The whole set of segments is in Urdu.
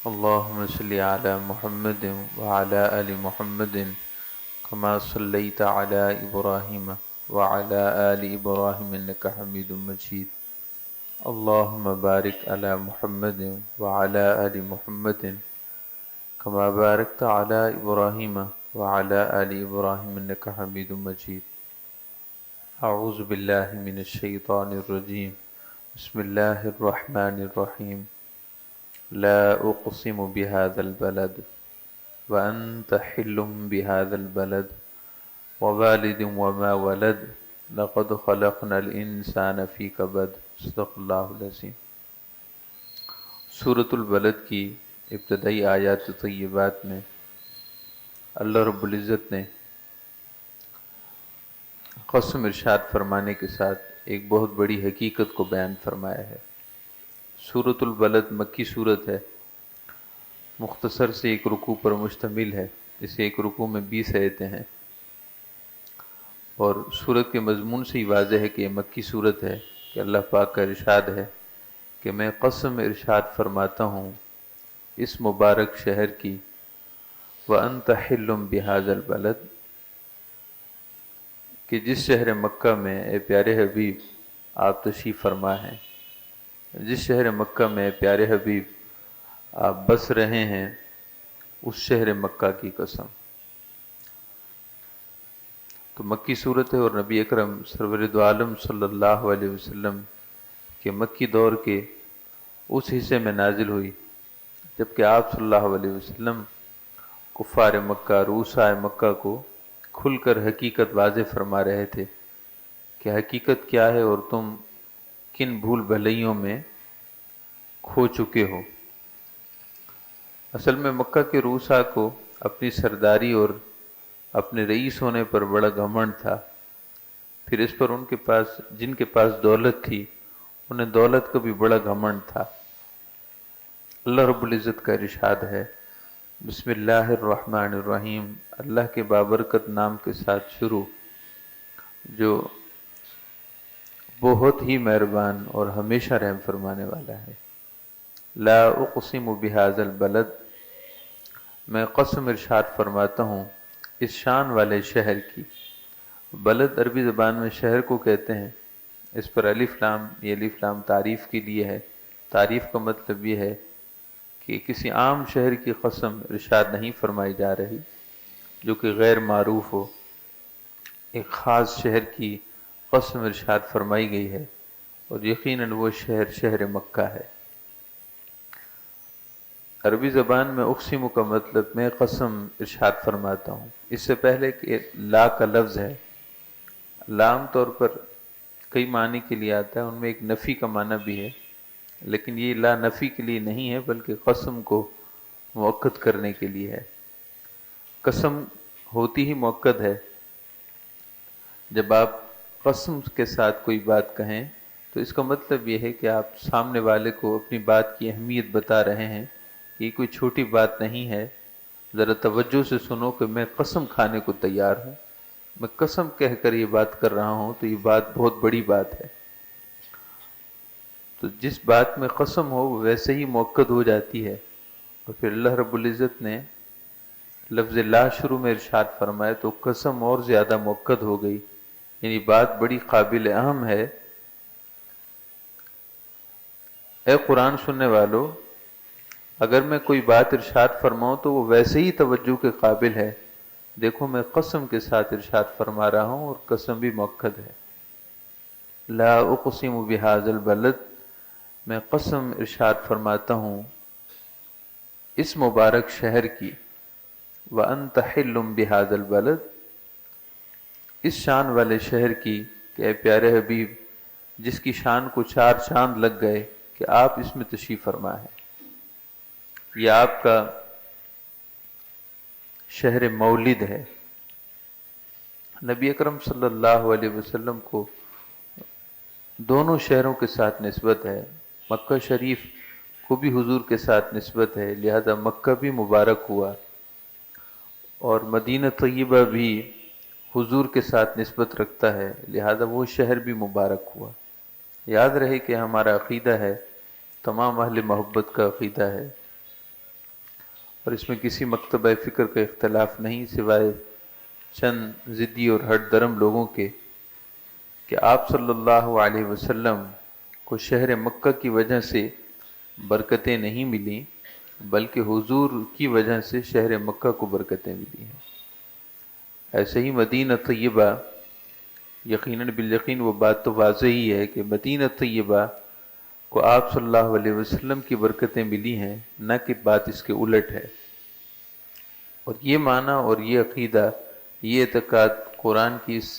اللهم صل على محمد وعلى آل محمد كما صليت على إبراهيم وعلى آل إبراهيم إنك حميد مجيد. اللهم بارك على محمد وعلى آل محمد كما باركت على إبراهيم وعلى آل إبراهيم إنك حميد مجيد. أعوذ بالله من الشيطان الرجيم. بسم الله الرحمن الرحيم. لا أقسم بهذا البلد وأنت حل بهذا البلد ووالد وما ولد لقد خلقنا الإنسان في كبد. صدق اللہ العظیم. سورۃ البلد کی ابتدائی آیات طیبات میں اللہ رب العزت نے قسم ارشاد فرمانے کے ساتھ ایک بہت بڑی حقیقت کو بیان فرمایا ہے. سورۃ البلد مکی صورت ہے، مختصر سے ایک رکوع پر مشتمل ہے. اس ایک رکوع میں 20 آیتیں ہیں، اور سورت کے مضمون سے ہی واضح ہے کہ یہ مکی صورت ہے کہ اللہ پاک کا ارشاد ہے کہ میں قسم ارشاد فرماتا ہوں اس مبارک شہر کی، وَأَنْتَ حِلٌّ بِهَذَا الْبَلَدِ، کہ جس شہر مکہ میں اے پیارے حبیب آپ تشریف فرما ہیں، جس شہر مکہ میں پیارے حبیب آپ بس رہے ہیں، اس شہر مکہ کی قسم. تو مکی صورت ہے، اور نبی اکرم سرور دو عالم صلی اللہ علیہ وسلم کے مکی دور کے اس حصے میں نازل ہوئی جبکہ آپ صلی اللہ علیہ وسلم کفار مکہ، رؤساء مکہ کو کھل کر حقیقت واضح فرما رہے تھے کہ حقیقت کیا ہے اور تم کن بھول بھلائیوں میں کھو چکے ہو. اصل میں مکہ کے رؤساء کو اپنی سرداری اور اپنے رئیس ہونے پر بڑا گھمنڈ تھا. پھر اس پر ان کے پاس جن کے پاس دولت تھی انہیں دولت کا بھی بڑا گھمنڈ تھا. اللہ رب العزت کا ارشاد ہے، بسم اللہ الرحمن الرحیم، اللہ کے بابرکت نام کے ساتھ شروع جو بہت ہی مہربان اور ہمیشہ رحم فرمانے والا ہے. لا اقسم بہذا البلد، میں قسم ارشاد فرماتا ہوں اس شان والے شہر کی. بلد عربی زبان میں شہر کو کہتے ہیں. اس پر الف لام، یہ الف لام تعریف کے لیے ہے. تعریف کا مطلب یہ ہے کہ کسی عام شہر کی قسم ارشاد نہیں فرمائی جا رہی جو کہ غیر معروف ہو. ایک خاص شہر کی قسم ارشاد فرمائی گئی ہے، اور یقیناً وہ شہر شہر مکہ ہے. عربی زبان میں اقسم کا مطلب میں قسم ارشاد فرماتا ہوں. اس سے پہلے کہ لا کا لفظ ہے، لا عام طور پر کئی معنی کے لیے آتا ہے، ان میں ایک نفی کا معنی بھی ہے، لیکن یہ لا نفی کے لیے نہیں ہے بلکہ قسم کو مؤکد کرنے کے لیے ہے. قسم ہوتی ہی مؤکد ہے. جب آپ قسم کے ساتھ کوئی بات کہیں تو اس کا مطلب یہ ہے کہ آپ سامنے والے کو اپنی بات کی اہمیت بتا رہے ہیں. یہ کوئی چھوٹی بات نہیں ہے، ذرا توجہ سے سنو کہ میں قسم کھانے کو تیار ہوں، میں قسم کہہ کر یہ بات کر رہا ہوں، تو یہ بات بہت بڑی بات ہے. تو جس بات میں قسم ہو وہ ویسے ہی مؤکد ہو جاتی ہے. اور پھر اللہ رب العزت نے لفظ لا شروع میں ارشاد فرمایا تو قسم اور زیادہ مؤکد ہو گئی، یعنی بات بڑی قابل اہم ہے. اے قرآن سننے والو، اگر میں کوئی بات ارشاد فرماؤں تو وہ ویسے ہی توجہ کے قابل ہے. دیکھو میں قسم کے ساتھ ارشاد فرما رہا ہوں اور قسم بھی مؤکد ہے. لا اقسم بہذا البلد، میں قسم ارشاد فرماتا ہوں اس مبارک شہر کی، وَأَنْتَ حِلٌّ بِهَذَا الْبَلَدِ، اس شان والے شہر کی کہ اے پیارے حبیب جس کی شان کو 4 چاند لگ گئے کہ آپ اس میں تشریف فرما ہے. یہ آپ کا شہر مولد ہے. نبی اکرم صلی اللہ علیہ وسلم کو دونوں شہروں کے ساتھ نسبت ہے. مکہ شریف کو بھی حضور کے ساتھ نسبت ہے، لہذا مکہ بھی مبارک ہوا، اور مدینہ طیبہ بھی حضور کے ساتھ نسبت رکھتا ہے، لہذا وہ شہر بھی مبارک ہوا. یاد رہے کہ ہمارا عقیدہ ہے، تمام اہل محبت کا عقیدہ ہے اور اس میں کسی مکتبہ فکر کا اختلاف نہیں سوائے چند ضدی اور ہٹ درم لوگوں کے، کہ آپ صلی اللہ علیہ وسلم کو شہر مکہ کی وجہ سے برکتیں نہیں ملیں، بلکہ حضور کی وجہ سے شہر مکہ کو برکتیں ملی ہیں۔ ایسے ہی مدینہ طیبہ، یقیناً بالیقین وہ بات تو واضح ہی ہے کہ مدینہ طیبہ کو آپ صلی اللہ علیہ وسلم کی برکتیں ملی ہیں، نہ کہ بات اس کے الٹ ہے۔ اور یہ معنی اور یہ عقیدہ، یہ اعتقاد قرآن کی اس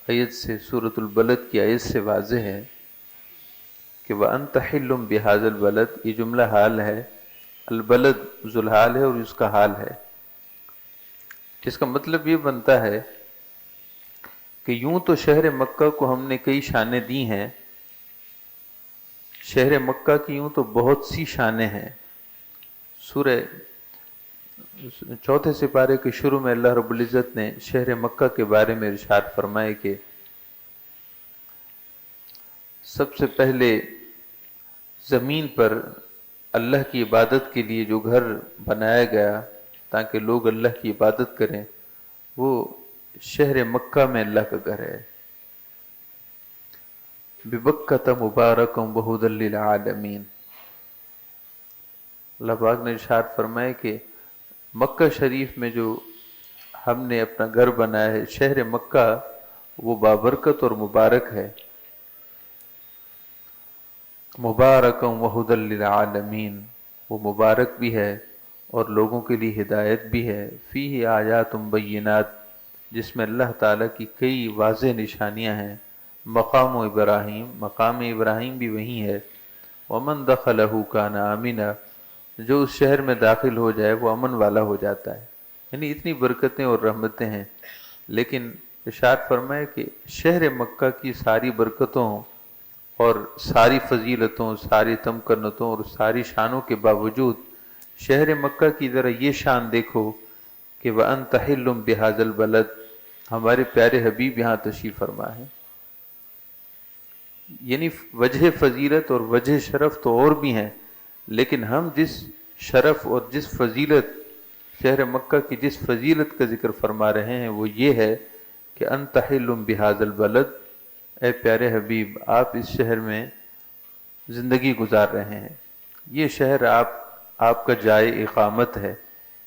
آیت سے، سورۃ البلد کی آیت سے واضح ہے کہ وَأَنْتَ حِلٌّ بِهَذَا الْبَلَدِ، یہ جملہ حال ہے، البلد ذوالحال ہے اور اس کا حال ہے، جس کا مطلب یہ بنتا ہے کہ یوں تو شہر مکہ کو ہم نے کئی شانیں دی ہیں، شہر مکہ کی یوں تو بہت سی شانیں ہیں۔ سورہ چوتھے سپارے کے شروع میں اللہ رب العزت نے شہر مکہ کے بارے میں ارشاد فرمائے کہ سب سے پہلے زمین پر اللہ کی عبادت کے لیے جو گھر بنایا گیا تاکہ لوگ اللہ کی عبادت کریں، وہ شہر مکہ میں اللہ کا گھر ہے۔ بِبَکَّةَ مُبَارَكًا وَهُدًى لِّلْعَالَمِينَ، اللہ پاک نے ارشاد فرمائے کہ مکہ شریف میں جو ہم نے اپنا گھر بنایا ہے، شہر مکہ، وہ بابرکت اور مبارک ہے۔ مُبَارَكًا وَهُدًى لِّلْعَالَمِينَ، وہ مبارک بھی ہے اور لوگوں کے لیے ہدایت بھی ہے۔ فِيهِ آیاتٌ بَیِّنَاتٌ، جس میں اللہ تعالیٰ کی کئی واضح نشانیاں ہیں۔ مقام ابراہیم، مقام ابراہیم بھی وہیں ہے۔ وَمَن دَخَلَهُ كَانَ آمِنًا، جو اس شہر میں داخل ہو جائے وہ امن والا ہو جاتا ہے۔ یعنی اتنی برکتیں اور رحمتیں ہیں، لیکن ارشاد فرمائے کہ شہر مکہ کی ساری برکتوں اور ساری فضیلتوں، ساری تمکنتوں اور ساری شانوں کے باوجود شہر مکہ کی ذرا یہ شان دیکھو کہ وَأَنْتَ حِلٌّ بِهَذَا الْبَلَدِ، ہمارے پیارے حبیب یہاں تشریف فرما ہے۔ یعنی وجہ فضیلت اور وجہ شرف تو اور بھی ہیں، لیکن ہم جس شرف اور جس فضیلت، شہر مکہ کی جس فضیلت کا ذکر فرما رہے ہیں وہ یہ ہے کہ انت حل بہذا البلد، اے پیارے حبیب آپ اس شہر میں زندگی گزار رہے ہیں، یہ شہر آپ کا جائے اقامت ہے،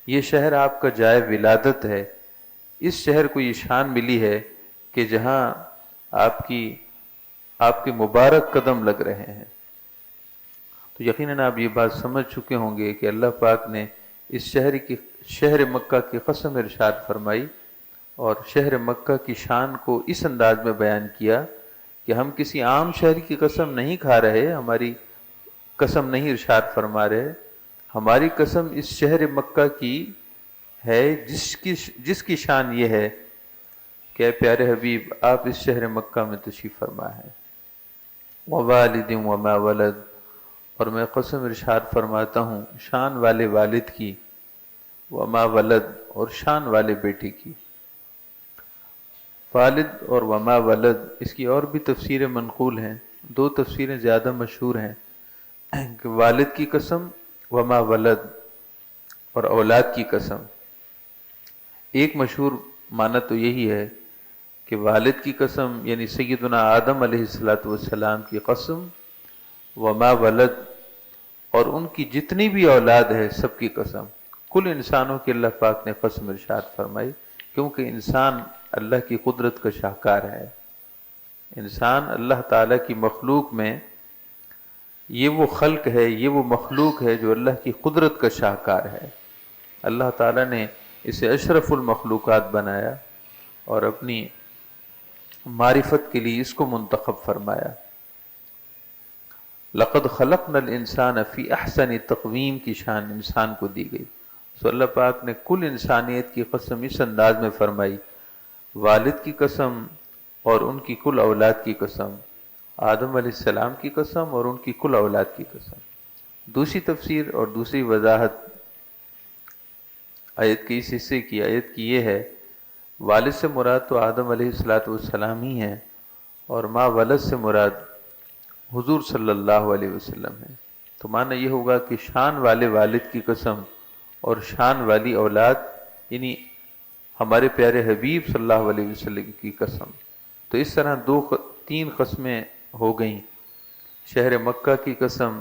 یہ شہر آپ کا جائے ولادت ہے۔ اس شہر کو یہ شان ملی ہے کہ جہاں آپ کے مبارک قدم لگ رہے ہیں۔ تو یقیناً آپ یہ بات سمجھ چکے ہوں گے کہ اللہ پاک نے اس شہر مکہ کی قسم ارشاد فرمائی اور شہر مکہ کی شان کو اس انداز میں بیان کیا کہ ہم کسی عام شہر کی قسم نہیں کھا رہے، ہماری قسم نہیں ارشاد فرما رہے، ہماری قسم اس شہر مکہ کی ہے جس کی شان یہ ہے کہ اے پیارے حبیب آپ اس شہر مکہ میں تشریف فرما ہے۔ ووالد وما ولد، اور میں قسم ارشاد فرماتا ہوں شان والے والد کی، وما ولد، اور شان والے بیٹے کی۔ والد اور وما ولد، اس کی اور بھی تفسیریں منقول ہیں، دو تفسیریں زیادہ مشہور ہیں کہ والد کی قسم، وما ولد، اور اولاد کی قسم۔ ایک مشہور معنی تو یہی ہے کہ والد کی قسم یعنی سیدنا آدم علیہ السلام کی قسم، وما ولد، اور ان کی جتنی بھی اولاد ہے سب کی قسم، کل انسانوں کی اللہ پاک نے قسم ارشاد فرمائی، کیونکہ انسان اللہ کی قدرت کا شاہکار ہے۔ انسان اللہ تعالیٰ کی مخلوق میں یہ وہ خلق ہے، یہ وہ مخلوق ہے جو اللہ کی قدرت کا شاہکار ہے۔ اللہ تعالیٰ نے اسے اشرف المخلوقات بنایا اور اپنی معرفت کے لیے اس کو منتخب فرمایا۔ لقد خلقنا الانسان فی احسن تقویم کی شان انسان کو دی گئی، سو اللہ پاک نے کل انسانیت کی قسم اس انداز میں فرمائی، والد کی قسم اور ان کی کل اولاد کی قسم، آدم علیہ السلام کی قسم اور ان کی کل اولاد کی قسم۔ دوسری تفسیر اور دوسری وضاحت آیت کے اس حصے کی، آیت کی یہ ہے، والد سے مراد تو آدم علیہ السلام ہی ہیں، اور ما ولد سے مراد حضور صلی اللہ علیہ وسلم ہے۔ تو معنی یہ ہوگا کہ شان والے والد کی قسم اور شان والی اولاد، یعنی ہمارے پیارے حبیب صلی اللہ علیہ وسلم کی قسم۔ تو اس طرح تین قسمیں ہو گئیں، شہر مکہ کی قسم،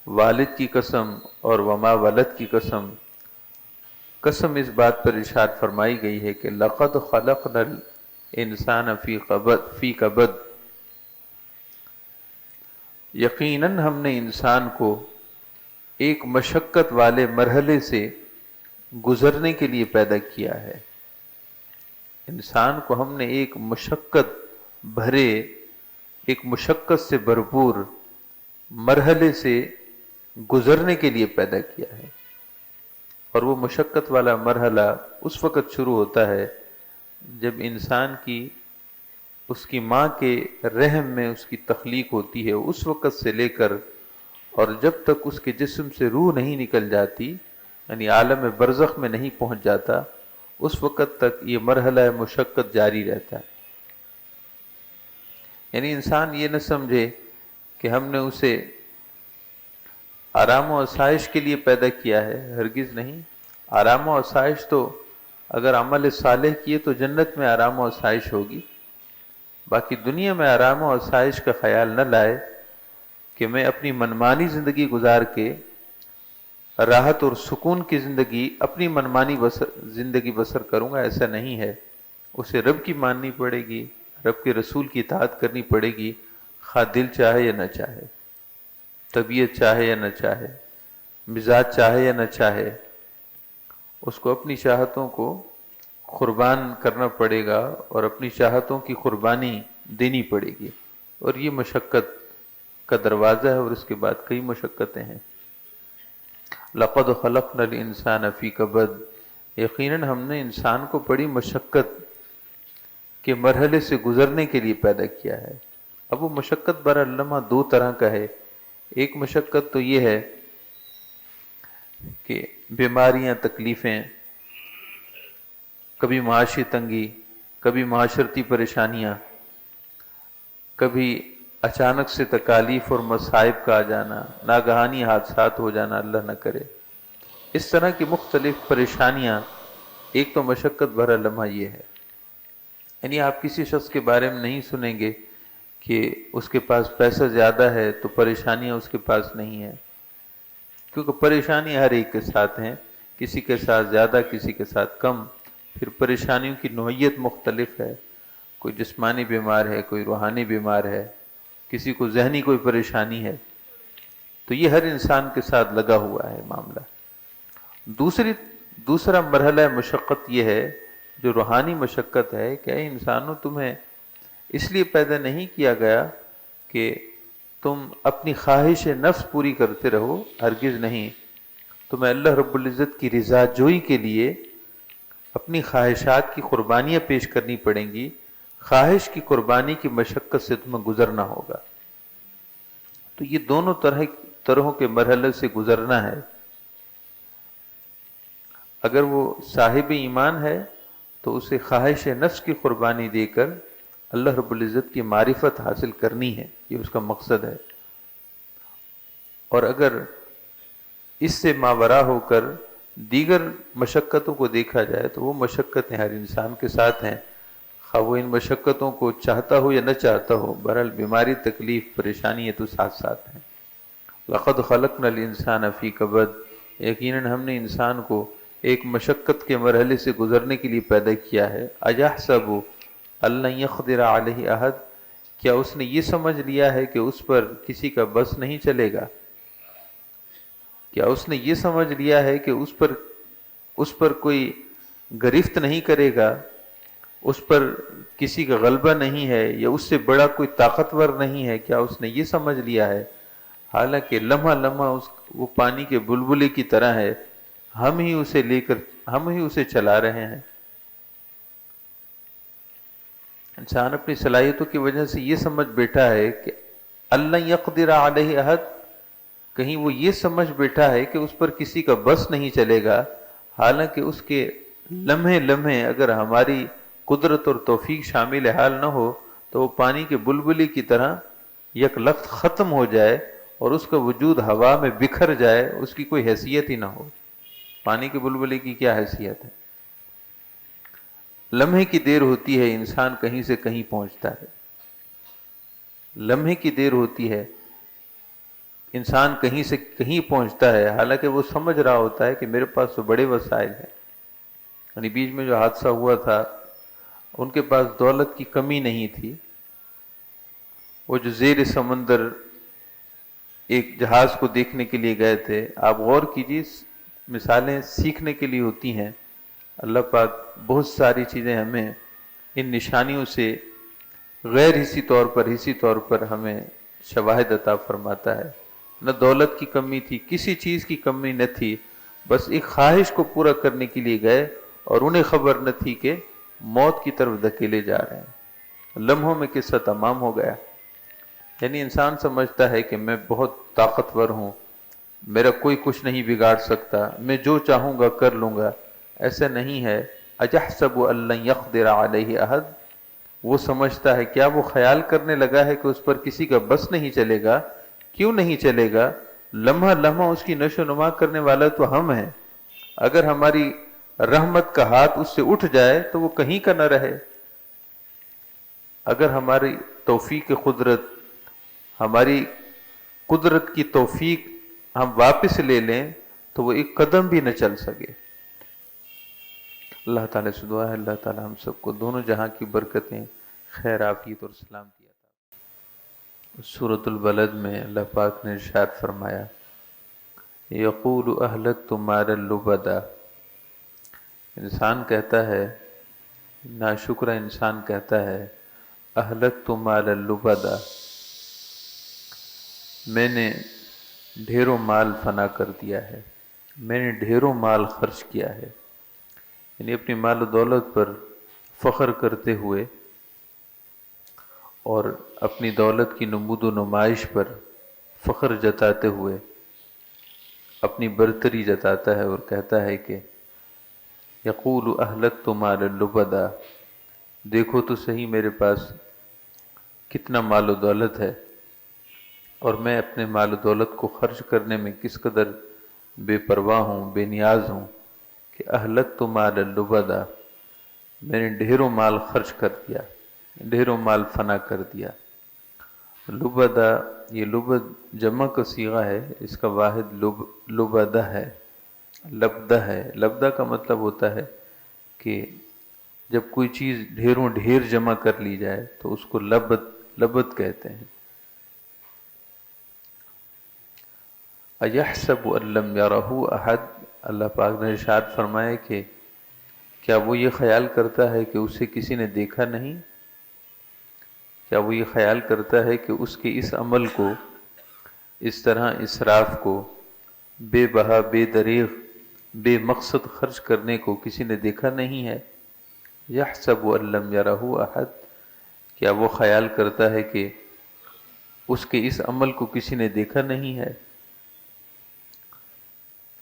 والد کی قسم، اور وما ولد کی قسم۔ قسم اس بات پر ارشاد فرمائی گئی ہے کہ لقد خلقنا الانسان فی کبد، یقیناً ہم نے انسان کو ایک مشقت والے مرحلے سے گزرنے کے لیے پیدا کیا ہے۔ انسان کو ہم نے ایک مشقت بھرے، ایک مشقت سے بھرپور مرحلے سے گزرنے کے لیے پیدا کیا ہے، اور وہ مشقت والا مرحلہ اس وقت شروع ہوتا ہے جب انسان کی اس کی ماں کے رحم میں اس کی تخلیق ہوتی ہے، اس وقت سے لے کر اور جب تک اس کے جسم سے روح نہیں نکل جاتی، یعنی عالم برزخ میں نہیں پہنچ جاتا، اس وقت تک یہ مرحلہ مشقت جاری رہتا ہے۔ یعنی انسان یہ نہ سمجھے کہ ہم نے اسے آرام و آسائش کے لیے پیدا کیا ہے، ہرگز نہیں۔ آرام و آسائش تو اگر عمل صالح کیے تو جنت میں آرام و آسائش ہوگی، باقی دنیا میں آرام و آسائش کا خیال نہ لائے کہ میں اپنی منمانی زندگی گزار کے راحت اور سکون کی زندگی، اپنی منمانی زندگی بسر کروں گا، ایسا نہیں ہے۔ اسے رب کی ماننی پڑے گی، رب کے رسول کی اطاعت کرنی پڑے گی، خواہ دل چاہے یا نہ چاہے، طبیعت چاہے یا نہ چاہے، مزاج چاہے یا نہ چاہے، اس کو اپنی چاہتوں کو قربان کرنا پڑے گا اور اپنی چاہتوں کی قربانی دینی پڑے گی، اور یہ مشقت کا دروازہ ہے، اور اس کے بعد کئی مشقتیں ہیں۔ لقد خلقنا الانسان فی کبد، یقیناً ہم نے انسان کو بڑی مشقت کے مرحلے سے گزرنے کے لیے پیدا کیا ہے۔ اب وہ مشقت براللمہ دو طرح کا ہے۔ ایک مشقت تو یہ ہے کہ بیماریاں، تکلیفیں، کبھی معاشی تنگی، کبھی معاشرتی پریشانیاں، کبھی اچانک سے تکالیف اور مصائب کا آ جانا، ناگہانی حادثات ہو جانا، اللہ نہ کرے، اس طرح کی مختلف پریشانیاں۔ ایک تو مشقت بھرا لمحہ یہ ہے، یعنی آپ کسی شخص کے بارے میں نہیں سنیں گے کہ اس کے پاس پیسہ زیادہ ہے تو پریشانیاں اس کے پاس نہیں ہیں، کیونکہ پریشانی ہر ایک کے ساتھ ہیں، کسی کے ساتھ زیادہ، کسی کے ساتھ کم۔ پھر پریشانیوں کی نوعیت مختلف ہے، کوئی جسمانی بیمار ہے، کوئی روحانی بیمار ہے، کسی کو ذہنی کوئی پریشانی ہے، تو یہ ہر انسان کے ساتھ لگا ہوا ہے معاملہ۔ دوسرا مرحلہ مشقت یہ ہے جو روحانی مشقت ہے کہ اے انسانوں، تمہیں اس لیے پیدا نہیں کیا گیا کہ تم اپنی خواہش نفس پوری کرتے رہو، ہرگز نہیں۔ تمہیں اللہ رب العزت کی رضا جوئی کے لیے اپنی خواہشات کی قربانیاں پیش کرنی پڑیں گی، خواہش کی قربانی کی مشقت سے تمہیں گزرنا ہوگا۔ تو یہ دونوں طرحوں کے مرحلے سے گزرنا ہے۔ اگر وہ صاحب ایمان ہے تو اسے خواہش نفس کی قربانی دے کر اللہ رب العزت کی معرفت حاصل کرنی ہے، یہ اس کا مقصد ہے۔ اور اگر اس سے ماورا ہو کر دیگر مشقتوں کو دیکھا جائے تو وہ مشقتیں ہر انسان کے ساتھ ہیں، خواہ وہ ان مشقتوں کو چاہتا ہو یا نہ چاہتا ہو، بہرحال بیماری، تکلیف، پریشانی یہ تو ساتھ ساتھ ہیں۔ لقد خلقنا الانسان فی کبد، یقیناً ہم نے انسان کو ایک مشقت کے مرحلے سے گزرنے کے لیے پیدا کیا ہے۔ اَیَحْسَبُ أَن لَّن يَقْدِرَ عَلَیْهِ أَحَدٌ، کیا اس نے یہ سمجھ لیا ہے کہ اس پر کسی کا بس نہیں چلے گا؟ کیا اس نے یہ سمجھ لیا ہے کہ اس پر کوئی گرفت نہیں کرے گا، اس پر کسی کا غلبہ نہیں ہے، یا اس سے بڑا کوئی طاقتور نہیں ہے؟ کیا اس نے یہ سمجھ لیا ہے؟ حالانکہ لمحہ لمحہ وہ پانی کے بلبلے کی طرح ہے، ہم ہی اسے چلا رہے ہیں۔ انسان اپنی صلاحیتوں کی وجہ سے یہ سمجھ بیٹھا ہے کہ اللہ یقدر علیہ احد، کہیں وہ یہ سمجھ بیٹھا ہے کہ اس پر کسی کا بس نہیں چلے گا، حالانکہ اس کے لمحے لمحے اگر ہماری قدرت اور توفیق شامل حال نہ ہو تو وہ پانی کے بلبلی کی طرح یک لخت ختم ہو جائے اور اس کا وجود ہوا میں بکھر جائے، اس کی کوئی حیثیت ہی نہ ہو۔ پانی کے بلبلے کی کیا حیثیت ہے؟ لمحے کی دیر ہوتی ہے، انسان کہیں سے کہیں پہنچتا ہے، لمحے کی دیر ہوتی ہے، انسان کہیں سے کہیں پہنچتا ہے، حالانکہ وہ سمجھ رہا ہوتا ہے کہ میرے پاس تو بڑے وسائل ہیں۔ یعنی بیچ میں جو حادثہ ہوا تھا، ان کے پاس دولت کی کمی نہیں تھی، وہ جو زیر سمندر ایک جہاز کو دیکھنے کے لیے گئے تھے، آپ غور کیجیے، مثالیں سیکھنے کے لیے ہوتی ہیں۔ اللہ پاک بہت ساری چیزیں ہمیں ان نشانیوں سے غیر حصی طور پر ہمیں شواہد عطا فرماتا ہے۔ نہ دولت کی کمی تھی، کسی چیز کی کمی نہ تھی، بس ایک خواہش کو پورا کرنے کے لیے گئے اور انہیں خبر نہ تھی کہ موت کی طرف دھکیلے جا رہے ہیں۔ لمحوں میں قصہ تمام ہو گیا۔ یعنی انسان سمجھتا ہے کہ میں بہت طاقتور ہوں، میرا کوئی کچھ نہیں بگاڑ سکتا، میں جو چاہوں گا کر لوں گا۔ ایسا نہیں ہے۔ اَيَحْسَبُ أَن لَّن يَقْدِرَ عَلَيْهِ أَحَدٌ، وہ سمجھتا ہے، کیا وہ خیال کرنے لگا ہے کہ اس پر کسی کا بس نہیں چلے گا؟ کیوں نہیں چلے گا؟ لمحہ لمحہ اس کی نشو و نما کرنے والا تو ہم ہیں۔ اگر ہماری رحمت کا ہاتھ اس سے اٹھ جائے تو وہ کہیں کا نہ رہے۔ اگر ہماری توفیق قدرت، ہماری قدرت کی توفیق ہم واپس لے لیں تو وہ ایک قدم بھی نہ چل سکے۔ اللہ تعالیٰ سے دعا ہے اللہ تعالیٰ ہم سب کو دونوں جہاں کی برکتیں، خیر عافیت اور سلامتی عطا۔ سورۃ البلد میں اللہ پاک نے ارشاد فرمایا، یقول اہلکت مالا لبدا، انسان کہتا ہے، ناشکرہ انسان کہتا ہے، اہلکت مالا لبدا، میں نے ڈھیروں مال فنا کر دیا ہے، میں نے ڈھیروں مال خرچ کیا ہے۔ یعنی اپنی مال و دولت پر فخر کرتے ہوئے اور اپنی دولت کی نمود و نمائش پر فخر جتاتے ہوئے اپنی برتری جتاتا ہے اور کہتا ہے کہ یقول اہلکت مالا لبدا، دیکھو تو صحیح میرے پاس کتنا مال و دولت ہے اور میں اپنے مال و دولت کو خرچ کرنے میں کس قدر بے پرواہ ہوں، بے نیاز ہوں، کہ اہلکت مالا لبدا، میں نے ڈھیروں مال خرچ کر دیا، ڈھیروں مال فنا کر دیا۔ لبدا، یہ لبد جمع کا صیغہ ہے، اس کا واحد لبدہ ہے، لبدہ ہے۔ لبدہ کا مطلب ہوتا ہے کہ جب کوئی چیز ڈھیروں ڈھیر جمع کر لی جائے تو اس کو لبد کہتے ہیں۔ اَيَحْسَبُ أَن لَّمْ يَرَهُ أَحَدٌ، اللہ پاک نے ارشاد فرمایا کہ کیا وہ یہ خیال کرتا ہے کہ اسے کسی نے دیکھا نہیں؟ کیا وہ یہ خیال کرتا ہے کہ اس کے اس عمل کو، اس طرح اسراف کو، بے بہا، بے دریغ، بے مقصد خرچ کرنے کو کسی نے دیکھا نہیں ہے؟ یحسب ان لم یرہ احد، کیا وہ خیال کرتا ہے کہ اس کے اس عمل کو کسی نے دیکھا نہیں ہے؟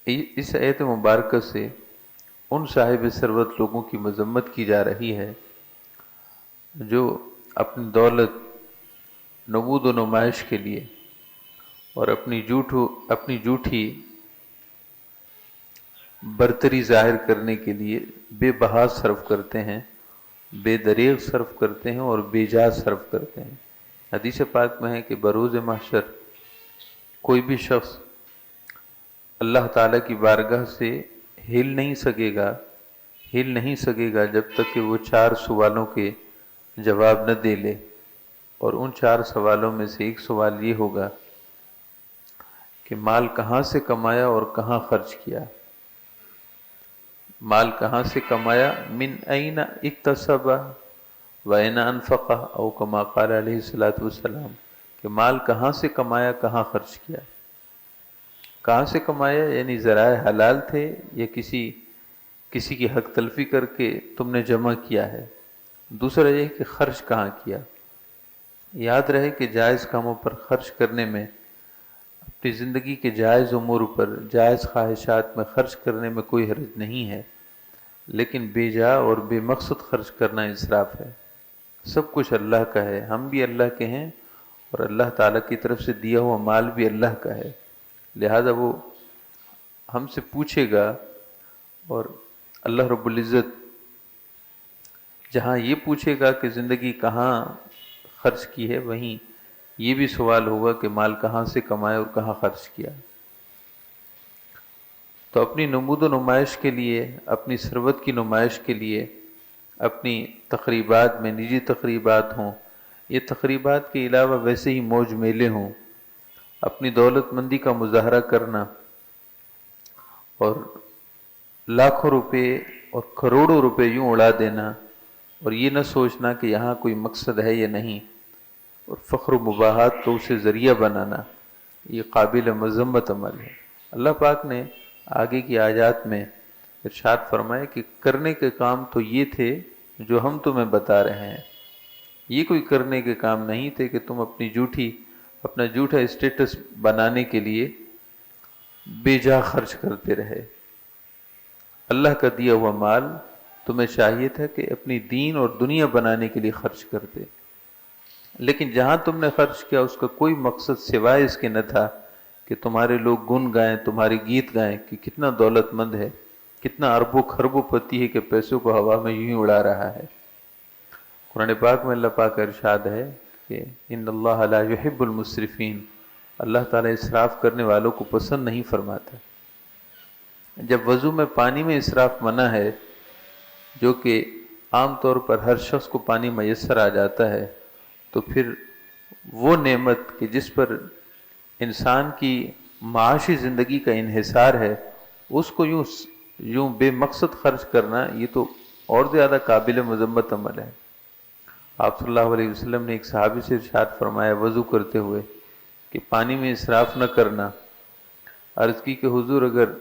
اس آیت مبارکہ سے ان صاحب ثروت لوگوں کی مذمت کی جا رہی ہے جو اپنی دولت نمود و نمائش کے لیے اور اپنی جھوٹی برتری ظاہر کرنے کے لیے بے بہا صرف کرتے ہیں، بے دریغ صرف کرتے ہیں اور بے جا صرف کرتے ہیں۔ حدیث پاک میں ہے کہ بروز محشر کوئی بھی شخص اللہ تعالیٰ کی بارگاہ سے ہل نہیں سکے گا جب تک کہ وہ 4 سوالوں کے جواب نہ دے لے، اور ان 4 سوالوں میں سے ایک سوال یہ ہوگا کہ مال کہاں سے کمایا اور کہاں خرچ کیا؟ مال کہاں سے کمایا؟ من این اکتسب و این انفق، او کما قال علیہ الصلوۃ والسلام، کہ مال کہاں سے کمایا، کہاں خرچ کیا۔ کہاں سے کمایا یعنی ذرائع حلال تھے یا کسی کی حق تلفی کر کے تم نے جمع کیا ہے۔ دوسرا یہ کہ خرچ کہاں کیا۔ یاد رہے کہ جائز کاموں پر خرچ کرنے میں، اپنی زندگی کے جائز امور پر جائز خواہشات میں خرچ کرنے میں کوئی حرج نہیں ہے، لیکن بے جا اور بے مقصد خرچ کرنا اسراف ہے۔ سب کچھ اللہ کا ہے، ہم بھی اللہ کے ہیں، اور اللہ تعالیٰ کی طرف سے دیا ہوا مال بھی اللہ کا ہے، لہذا وہ ہم سے پوچھے گا اور اللہ رب العزت جہاں یہ پوچھے گا کہ زندگی کہاں خرچ کی ہے، وہیں یہ بھی سوال ہوگا کہ مال کہاں سے کمائے اور کہاں خرچ کیا۔ تو اپنی نمود و نمائش کے لیے، اپنی ثروت کی نمائش کے لیے، اپنی تقریبات میں، نجی تقریبات ہوں، یہ تقریبات کے علاوہ ویسے ہی موج میلے ہوں، اپنی دولت مندی کا مظاہرہ کرنا اور لاکھوں روپے اور کروڑوں روپے یوں اڑا دینا، اور یہ نہ سوچنا کہ یہاں کوئی مقصد ہے یا نہیں، اور فخر و مباحات کو اسے ذریعہ بنانا، یہ قابل مذمت عمل ہے۔ اللہ پاک نے آگے کی آیات میں ارشاد فرمائے کہ کرنے کے کام تو یہ تھے جو ہم تمہیں بتا رہے ہیں، یہ کوئی کرنے کے کام نہیں تھے کہ تم اپنا جھوٹا اسٹیٹس بنانے کے لیے بے جا خرچ کرتے رہے۔ اللہ کا دیا ہوا مال تمہیں چاہیے تھا کہ اپنی دین اور دنیا بنانے کے لیے خرچ کرتے، لیکن جہاں تم نے خرچ کیا اس کا کوئی مقصد سوائے اس کے نہ تھا کہ تمہارے لوگ گن گائیں، تمہارے گیت گائیں کہ کتنا دولت مند ہے، کتنا اربوں خربوں پتی ہے کہ پیسوں کو ہوا میں یوں ہی اڑا رہا ہے۔ قرآن پاک میں اللہ پاک کا ارشاد ہے کہ ان اللہ لا یحب المسرفین، اللہ تعالیٰ اسراف کرنے والوں کو پسند نہیں فرماتا۔ جب وضو میں پانی میں اسراف منع ہے، جو کہ عام طور پر ہر شخص کو پانی میسر آ جاتا ہے، تو پھر وہ نعمت کہ جس پر انسان کی معاشی زندگی کا انحصار ہے، اس کو یوں بے مقصد خرچ کرنا، یہ تو اور زیادہ قابل مذمت عمل ہے۔ آپ صلی اللہ علیہ وسلم نے ایک صحابی سے ارشاد فرمایا وضو کرتے ہوئے کہ پانی میں اسراف نہ کرنا۔ عرض کی کہ حضور اگر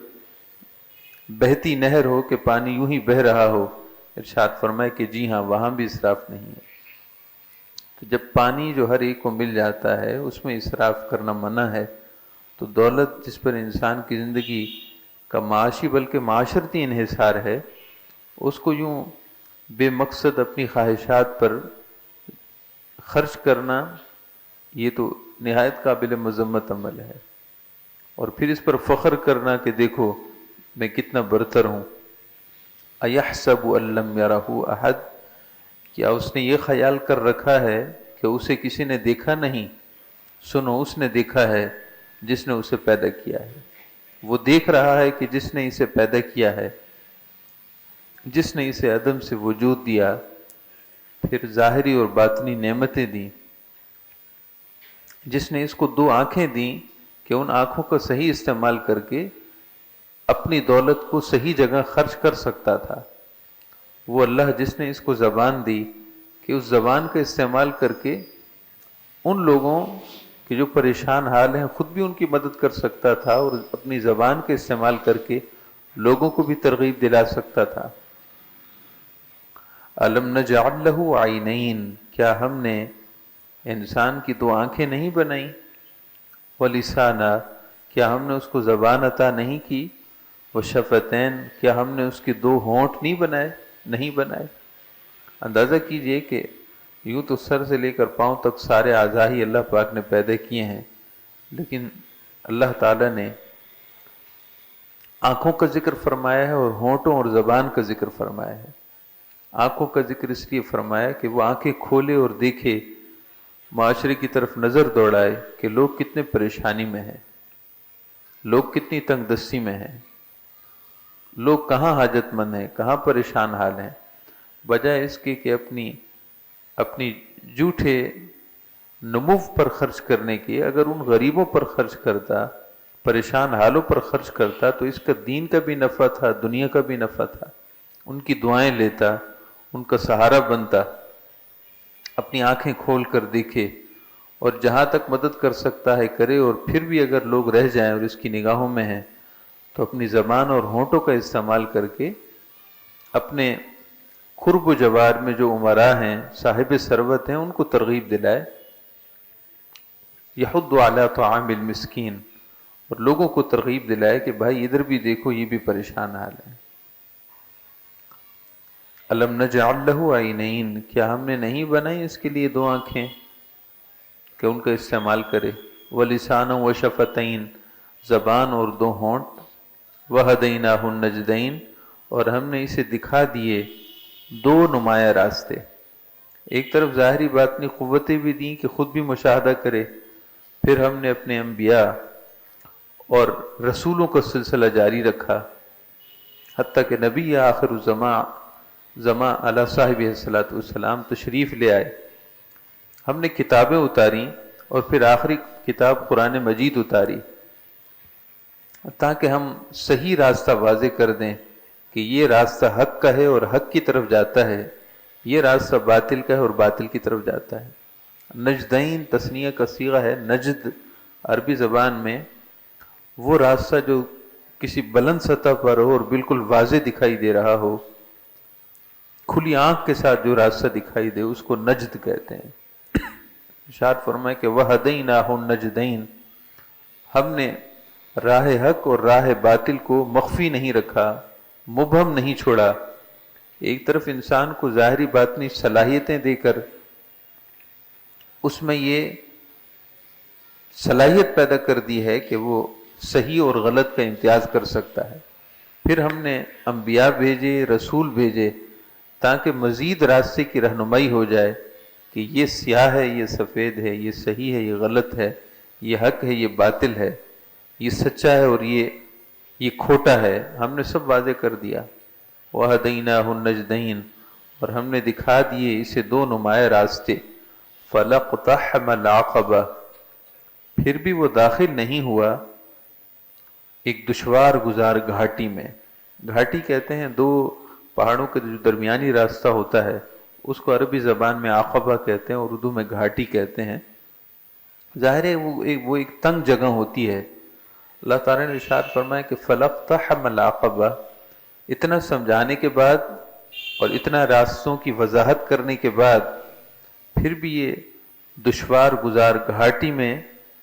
بہتی نہر ہو کہ پانی یوں ہی بہہ رہا ہو، ارشاد فرمایا کہ جی ہاں، وہاں بھی اسراف نہیں ہے۔ تو جب پانی جو ہر ایک کو مل جاتا ہے اس میں اسراف کرنا منع ہے، تو دولت جس پر انسان کی زندگی کا معاشی بلکہ معاشرتی انحصار ہے، اس کو یوں بے مقصد اپنی خواہشات پر خرچ کرنا، یہ تو نہایت قابل مذمت عمل ہے۔ اور پھر اس پر فخر کرنا کہ دیکھو میں کتنا برتر ہوں۔ اَيَحْسَبُ أَن لَّمْ يَرَهُ أَحَدٌ، کیا اس نے یہ خیال کر رکھا ہے کہ اسے کسی نے دیکھا نہیں؟ سنو، اس نے دیکھا ہے جس نے اسے پیدا کیا ہے۔ وہ دیکھ رہا ہے کہ جس نے اسے پیدا کیا ہے، جس نے اسے عدم سے وجود دیا، پھر ظاہری اور باطنی نعمتیں دیں، جس نے اس کو دو آنکھیں دیں کہ ان آنکھوں کا صحیح استعمال کر کے اپنی دولت کو صحیح جگہ خرچ کر سکتا تھا۔ وہ اللہ جس نے اس کو زبان دی کہ اس زبان کا استعمال کر کے ان لوگوں کے جو پریشان حال ہیں خود بھی ان کی مدد کر سکتا تھا، اور اپنی زبان کا استعمال کر کے لوگوں کو بھی ترغیب دلا سکتا تھا۔ أَلَمْ نَجْعَلْ لَهُ عَيْنَيْنِ، کیا ہم نے انسان کی دو آنکھیں نہیں بنائیں؟ وَلِسَانًا، کیا ہم نے اس کو زبان عطا نہیں کی؟ وَشَفَتَيْن، کیا ہم نے اس کی دو ہونٹ نہیں بنائے؟ اندازہ کیجئے کہ یوں تو سر سے لے کر پاؤں تک سارے اعضاء ہی اللہ پاک نے پیدا کیے ہیں، لیکن اللہ تعالیٰ نے آنکھوں کا ذکر فرمایا ہے اور ہونٹوں اور زبان کا ذکر فرمایا ہے۔ آنکھوں کا ذکر اس لیے فرمایا کہ وہ آنکھیں کھولے اور دیکھے، معاشرے کی طرف نظر دوڑائے کہ لوگ کتنے پریشانی میں ہیں، لوگ کتنی تنگ دستی میں ہیں، لوگ کہاں حاجت مند ہیں، کہاں پریشان حال ہیں، بجائے اس کے کہ اپنی جھوٹے نمو پر خرچ کرنے کی اگر ان غریبوں پر خرچ کرتا، پریشان حالوں پر خرچ کرتا، تو اس کا دین کا بھی نفع تھا، دنیا کا بھی نفع تھا۔ ان کی دعائیں لیتا، ان کا سہارا بنتا، اپنی آنکھیں کھول کر دیکھے، اور جہاں تک مدد کر سکتا ہے کرے، اور پھر بھی اگر لوگ رہ جائیں اور اس کی نگاہوں میں ہیں تو اپنی زبان اور ہونٹوں کا استعمال کر کے اپنے قرب و جوار میں جو امراء ہیں، صاحب ثروت ہیں، ان کو ترغیب دلائے۔ یحض علی طعام المسکین، اور لوگوں کو ترغیب دلائے کہ بھائی ادھر بھی دیکھو، یہ بھی پریشان حال ہے۔ الم نجعل لہ عینین، کیا ہم نے نہیں بنائی اس کے لیے دو آنکھیں کہ ان کا استعمال کرے؟ ولسانا وشفتین، زبان اور دو ہونٹ، وہدیناہ النجدین، اور ہم نے اسے دکھا دیے دو نمایاں راستے. ایک طرف ظاہری باطنی قوتیں بھی دیں کہ خود بھی مشاہدہ کرے، پھر ہم نے اپنے انبیاء اور رسولوں کا سلسلہ جاری رکھا حتیٰ کہ نبی آخر زماں علی صاحب الصلاۃ والسلام تشریف لے آئے. ہم نے کتابیں اتاری اور پھر آخری کتاب قرآن مجید اتاری تاکہ ہم صحیح راستہ واضح کر دیں کہ یہ راستہ حق کا ہے اور حق کی طرف جاتا ہے، یہ راستہ باطل کا ہے اور باطل کی طرف جاتا ہے. نجدین تثنیہ کا صیغہ ہے. نجد عربی زبان میں وہ راستہ جو کسی بلند سطح پر ہو اور بالکل واضح دکھائی دے رہا ہو، کھلی آنکھ کے ساتھ جو راستہ دکھائی دے اس کو نجد کہتے ہیں. ارشاد فرمائے کہ وَہَدَيْنَاهُ النَّجْدَيْنِ، ہم نے راہ حق اور راہ باطل کو مخفی نہیں رکھا، مبہم نہیں چھوڑا. ایک طرف انسان کو ظاہری باطنی صلاحیتیں دے کر اس میں یہ صلاحیت پیدا کر دی ہے کہ وہ صحیح اور غلط کا امتیاز کر سکتا ہے. پھر ہم نے انبیاء بھیجے، رسول بھیجے تاکہ مزید راستے کی رہنمائی ہو جائے کہ یہ سیاہ ہے، یہ سفید ہے، یہ صحیح ہے، یہ غلط ہے، یہ حق ہے، یہ باطل ہے، یہ سچا ہے اور یہ کھوٹا ہے. ہم نے سب واضح کر دیا. وَهَدَيْنَاهُ النَّجْدَيْنِ، اور ہم نے دکھا دیے اسے دو نمایاں راستے. فَلَقْتَحَمَ الْعَقَبَةَ، پھر بھی وہ داخل نہیں ہوا ایک دشوار گزار گھاٹی میں. گھاٹی کہتے ہیں دو پہاڑوں کے جو درمیانی راستہ ہوتا ہے اس کو عربی زبان میں عقبہ کہتے ہیں اور اردو میں گھاٹی کہتے ہیں. ظاہر ہے وہ ایک تنگ جگہ ہوتی ہے. اللہ تعالیٰ نے ارشاد فرمایا کہ فَلَقْتَحَمَ الْعَقَبَةَ، اتنا سمجھانے کے بعد اور اتنا راستوں کی وضاحت کرنے کے بعد پھر بھی یہ دشوار گزار گھاٹی میں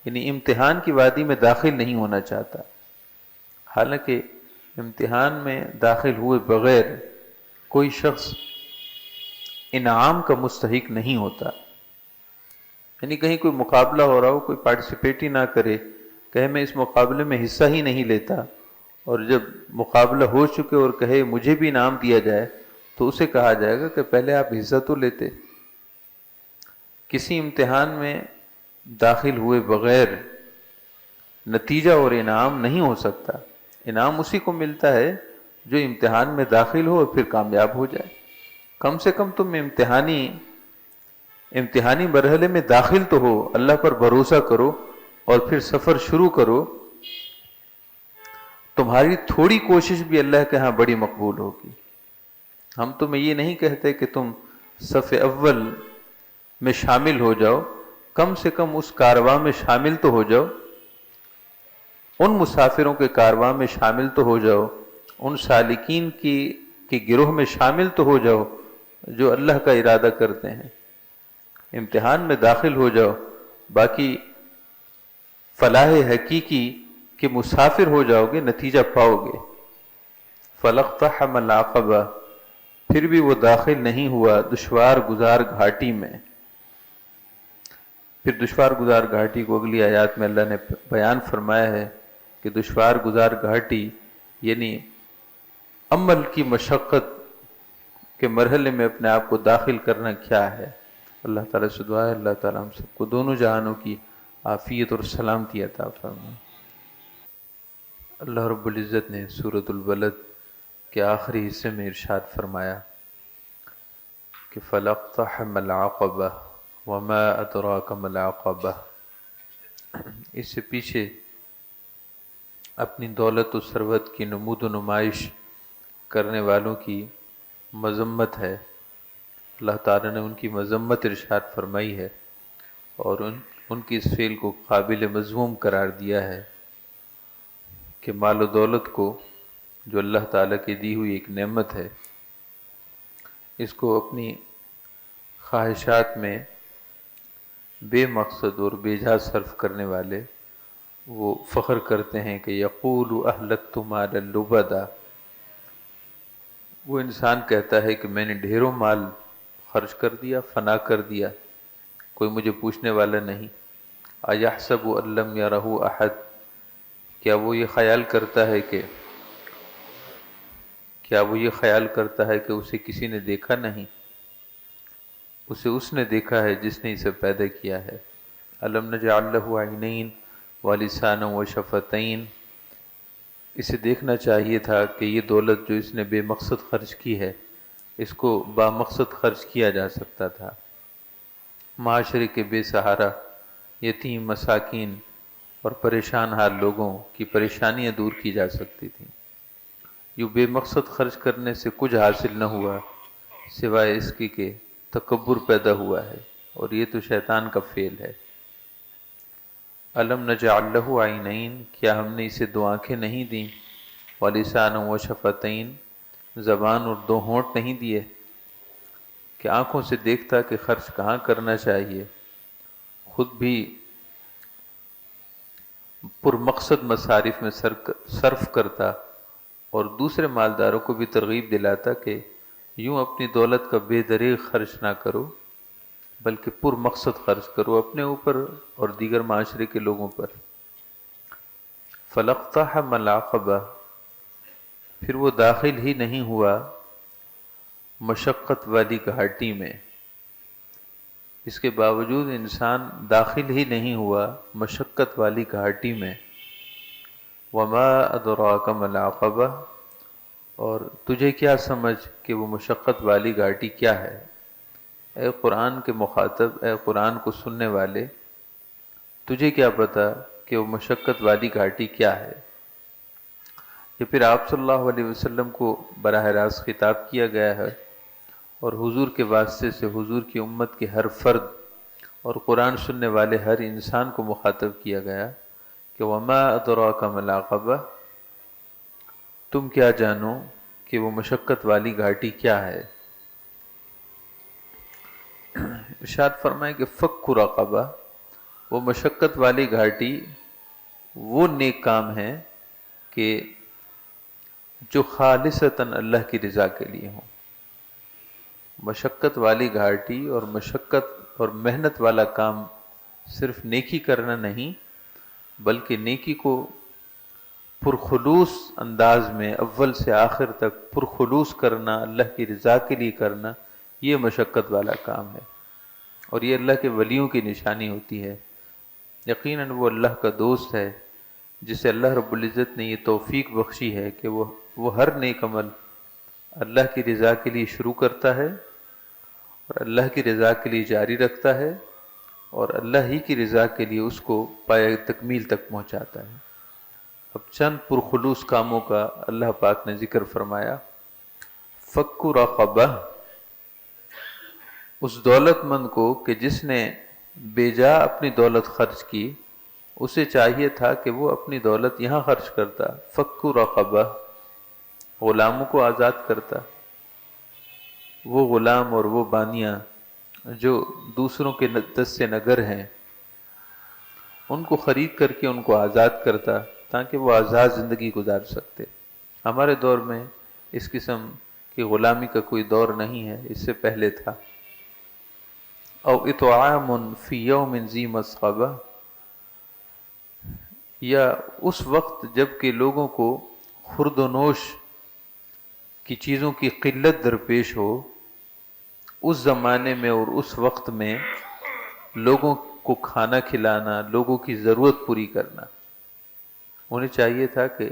یعنی امتحان کی وادی میں داخل نہیں ہونا چاہتا. حالانکہ امتحان میں داخل ہوئے بغیر کوئی شخص انعام کا مستحق نہیں ہوتا. یعنی کہیں کوئی مقابلہ ہو رہا ہو، کوئی پارٹیسپیٹ ہی نہ کرے، کہے میں اس مقابلے میں حصہ ہی نہیں لیتا، اور جب مقابلہ ہو چکے اور کہے مجھے بھی انعام دیا جائے تو اسے کہا جائے گا کہ پہلے آپ حصہ تو لیتے. کسی امتحان میں داخل ہوئے بغیر نتیجہ اور انعام نہیں ہو سکتا. انعام اسی کو ملتا ہے جو امتحان میں داخل ہو اور پھر کامیاب ہو جائے. کم سے کم تم امتحانی مرحلے میں داخل تو ہو، اللہ پر بھروسہ کرو اور پھر سفر شروع کرو. تمہاری تھوڑی کوشش بھی اللہ کے ہاں بڑی مقبول ہوگی. ہم تمہیں یہ نہیں کہتے کہ تم صف اول میں شامل ہو جاؤ، کم سے کم اس کارواں میں شامل تو ہو جاؤ، ان مسافروں کے کارواں میں شامل تو ہو جاؤ، ان سالکین کی گروہ میں شامل تو ہو جاؤ جو اللہ کا ارادہ کرتے ہیں. امتحان میں داخل ہو جاؤ، باقی فلاح حقیقی کہ مسافر ہو جاؤ گے، نتیجہ پاؤ گے. فَلَقْتَحَمَ الْعَقَبَةَ، پھر بھی وہ داخل نہیں ہوا دشوار گزار گھاٹی میں. پھر دشوار گزار گھاٹی کو اگلی آیات میں اللہ نے بیان فرمایا ہے کہ دشوار گزار گھاٹی یعنی عمل کی مشقت کے مرحلے میں اپنے آپ کو داخل کرنا کیا ہے. اللہ تعالیٰ سے دعا ہے اللہ تعالیٰ ہم سب کو دونوں جہانوں کی عافیت اور سلامتی عطا فرمائے. اللہ رب العزت نے سورۃ البلد کے آخری حصے میں ارشاد فرمایا کہ فَلَقْتَحَمَ الْعَقَبَةَ وَمَا أَدْرَاكَ مَا الْعَقَبَةُ. اس سے پیچھے اپنی دولت و ثروت کی نمود و نمائش کرنے والوں کی مذمت ہے. اللہ تعالیٰ نے ان کی مذمت ارشاد فرمائی ہے اور ان کی اس فعل کو قابل مذموم قرار دیا ہے کہ مال و دولت کو جو اللہ تعالیٰ کی دی ہوئی ایک نعمت ہے اس کو اپنی خواہشات میں بے مقصد اور بے جا صرف کرنے والے وہ فخر کرتے ہیں کہ یقول اہلکت مالا لبدا. وہ انسان کہتا ہے کہ میں نے ڈھیروں مال خرچ کر دیا، فنا کر دیا، کوئی مجھے پوچھنے والا نہیں. ایحسب ان لم یرہ احد، کیا وہ یہ خیال کرتا ہے کہ کیا وہ یہ خیال کرتا ہے کہ اسے کسی نے دیکھا نہیں؟ اسے اس نے دیکھا ہے جس نے اسے پیدا کیا ہے۔ الم نجعل لہ عینین ولسانا وشفتین، اسے دیکھنا چاہیے تھا کہ یہ دولت جو اس نے بے مقصد خرچ کی ہے، اس کو با مقصد خرچ کیا جا سکتا تھا۔ معاشرے کے بے سہارا یتیم، مساکین اور پریشان حال لوگوں کی پریشانیاں دور کی جا سکتی تھیں۔ یوں بے مقصد خرچ کرنے سے کچھ حاصل نہ ہوا سوائے اس کی کہ تکبر پیدا ہوا ہے، اور یہ تو شیطان کا فعل ہے۔ الم نجعل لہ عینین، کیا ہم نے اسے دو آنکھیں نہیں دیں، ولسانا وشفتین، زبان اور دو ہونٹ نہیں دیے، کہ آنکھوں سے دیکھتا کہ خرچ کہاں کرنا چاہیے، خود بھی پر مقصد مصارف میں صرف کرتا، اور دوسرے مالداروں کو بھی ترغیب دلاتا کہ یوں اپنی دولت کا بے دریغ خرچ نہ کرو، بلکہ پر مقصد خرچ کرو اپنے اوپر اور دیگر معاشرے کے لوگوں پر۔ فلاقتحم العقبہ، پھر وہ داخل ہی نہیں ہوا مشقت والی گھاٹی میں، اس کے باوجود انسان داخل ہی نہیں ہوا مشقت والی گھاٹی میں۔ وما ادراک ما العقبہ، اور تجھے کیا سمجھ کہ وہ مشقت والی گھاٹی کیا ہے؟ اے قرآن کے مخاطب، اے قرآن کو سننے والے، تجھے کیا پتا کہ وہ مشقت والی گھاٹی کیا ہے؟ یہ پھر آپ صلی اللہ علیہ وسلم کو براہ راست خطاب کیا گیا ہے، اور حضور کے واسطے سے حضور کی امت کے ہر فرد اور قرآن سننے والے ہر انسان کو مخاطب کیا گیا کہ وما ادراک ما العقبہ، تم کیا جانو کہ وہ مشقت والی گھاٹی کیا ہے؟ ارشاد فرمائے کہ فک رقبہ، وہ مشقت والی گھاٹی وہ نیک کام ہے کہ جو خالصتاً اللہ کی رضا کے لیے ہوں۔ مشقت والی گھاٹی اور مشقت اور محنت والا کام صرف نیکی کرنا نہیں، بلکہ نیکی کو پرخلوص انداز میں اول سے آخر تک پرخلوص کرنا، اللہ کی رضا کے لیے کرنا، یہ مشقت والا کام ہے، اور یہ اللہ کے ولیوں کی نشانی ہوتی ہے۔ یقیناً وہ اللہ کا دوست ہے جسے اللہ رب العزت نے یہ توفیق بخشی ہے کہ وہ ہر نیک عمل اللہ کی رضا کے لیے شروع کرتا ہے اور اللہ کی رضا کے لیے جاری رکھتا ہے، اور اللہ ہی کی رضا کے لیے اس کو پایہ تکمیل تک پہنچاتا ہے۔ اب چند پرخلوص کاموں کا اللہ پاک نے ذکر فرمایا۔ فک رقبہ، اس دولت مند کو کہ جس نے بے جا اپنی دولت خرچ کی، اسے چاہیے تھا کہ وہ اپنی دولت یہاں خرچ کرتا۔ فک رقبہ، غلاموں کو آزاد کرتا، وہ غلام اور وہ بانیاں جو دوسروں کے دست سے نگر ہیں، ان کو خرید کر کے ان کو آزاد کرتا تاکہ وہ آزاد زندگی گزار سکتے۔ ہمارے دور میں اس قسم کی غلامی کا کوئی دور نہیں ہے، اس سے پہلے تھا۔ او اطعام فی یوم ذی مسغبہ، یا اس وقت جب کہ لوگوں کو خورد و نوش کی چیزوں کی قلت درپیش ہو، اس زمانے میں اور اس وقت میں لوگوں کو کھانا کھلانا، لوگوں کی ضرورت پوری کرنا، انہیں چاہیے تھا کہ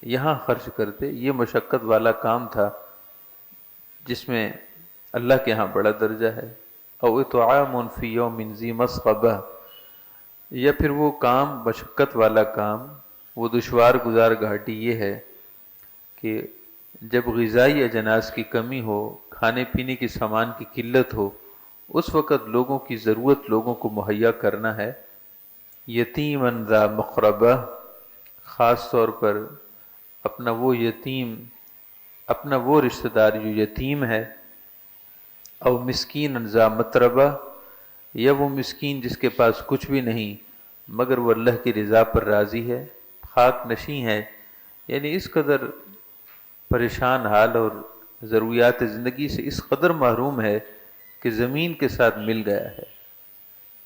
یہاں خرچ کرتے۔ یہ مشقت والا کام تھا جس میں اللہ کے ہاں بڑا درجہ ہے۔ او اطعام فی یوم ذی مسغبہ، یا پھر وہ کام مشقت والا کام، وہ دشوار گزار گھاٹی یہ ہے کہ جب غذائی اجناس کی کمی ہو، کھانے پینے کی سامان کی قلت ہو، اس وقت لوگوں کی ضرورت لوگوں کو مہیا کرنا ہے۔ یتیما ذا مقربہ، خاص طور پر اپنا وہ یتیم، اپنا وہ رشتہ دار جو یتیم ہے۔ او مسکین ذا متربہ، یا وہ مسکین جس کے پاس کچھ بھی نہیں مگر وہ اللہ کی رضا پر راضی ہے، خاک نشیں ہے، یعنی اس قدر پریشان حال اور ضروریات زندگی سے اس قدر محروم ہے کہ زمین کے ساتھ مل گیا ہے۔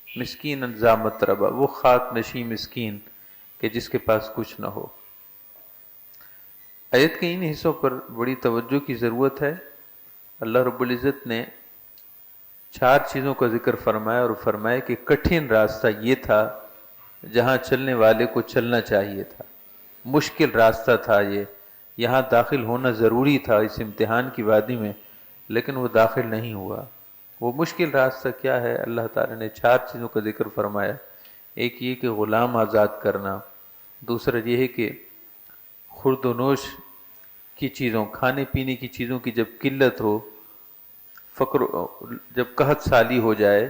مسکین ذا متربہ، وہ خاک نشیں مسکین کہ جس کے پاس کچھ نہ ہو۔ آیت کے ان حصوں پر بڑی توجہ کی ضرورت ہے۔ اللہ رب العزت نے 4 چیزوں کا ذکر فرمایا اور فرمایا کہ کٹھن راستہ یہ تھا جہاں چلنے والے کو چلنا چاہیے تھا، مشکل راستہ تھا یہ، یہاں داخل ہونا ضروری تھا اس امتحان کی وادی میں، لیکن وہ داخل نہیں ہوا۔ وہ مشکل راستہ کیا ہے؟ اللہ تعالیٰ نے 4 چیزوں کا ذکر فرمایا۔ ایک یہ کہ غلام آزاد کرنا، دوسرا یہ ہے کہ خورد و نوش کی چیزوں، کھانے پینے کی چیزوں کی جب قلت ہو، فقر، جب قحط سالی ہو جائے